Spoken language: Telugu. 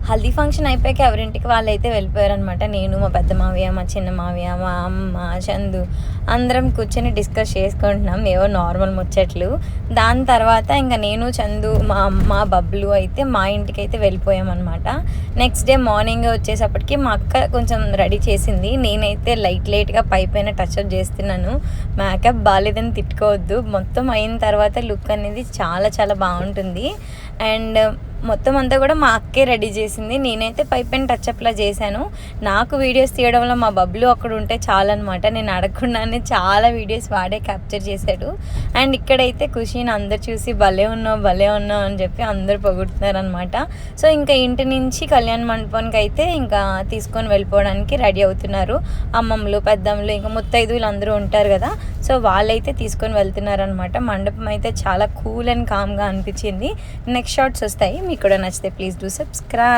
హల్దీ ఫంక్షన్ అయిపోయాక ఎవరింటికి వాళ్ళైతే వెళ్ళిపోయారనమాట. నేను, మా పెద్ద మావయ్య, మా చిన్న మావయ్య, మా అమ్మ, చందు అందరం కూర్చొని డిస్కస్ చేసుకుంటున్నాం ఏవో నార్మల్ ముచ్చట్లు. దాని తర్వాత ఇంకా నేను, చందు, మా అమ్మ, బబ్లు అయితే మా ఇంటికి అయితే వెళ్ళిపోయామన్నమాట. నెక్స్ట్ డే మార్నింగ్ వచ్చేసప్పటికి మా అక్క కొంచెం రెడీ చేసింది. నేనైతే లైట్గా పైన టచ్అప్ చేస్తున్నాను. మేకప్ బాగాలేదని తిట్టుకోవద్దు, మొత్తం అయిన తర్వాత లుక్ అనేది చాలా చాలా బాగుంటుంది. అండ్ మొత్తం అంతా కూడా మా అక్కే రెడీ చేసింది. నేనైతే పైన టచ్అప్లా చేశాను. నాకు వీడియోస్ తీయడంలో మా బబ్లు అక్కడ ఉంటే చాలన్నమాట. నేను అడగకుండానే చాలా వీడియోస్ వాడే క్యాప్చర్ చేశాడు. అండ్ ఇక్కడైతే ఖుషీని అందరు చూసి భలే ఉన్నావు అని చెప్పి అందరు పొగుడుతున్నారనమాట. సో ఇంకా ఇంటి నుంచి కళ్యాణ మండపానికి అయితే ఇంకా తీసుకొని వెళ్ళిపోవడానికి రెడీ అవుతున్నారు. అమ్మమ్మలు, పెద్దమ్మలు, ఇంకా ముత్తైదువులు అందరూ ఉంటారు కదా, సో వాళ్ళైతే తీసుకొని వెళ్తున్నారనమాట. మండపం అయితే చాలా కూల్ అండ్ కామ్గా అనిపించింది. నెక్స్ట్ షార్ట్స్ వస్తాయి. మీకు కూడా నచ్చితే ప్లీజ్ డూ సబ్స్క్రైబ్.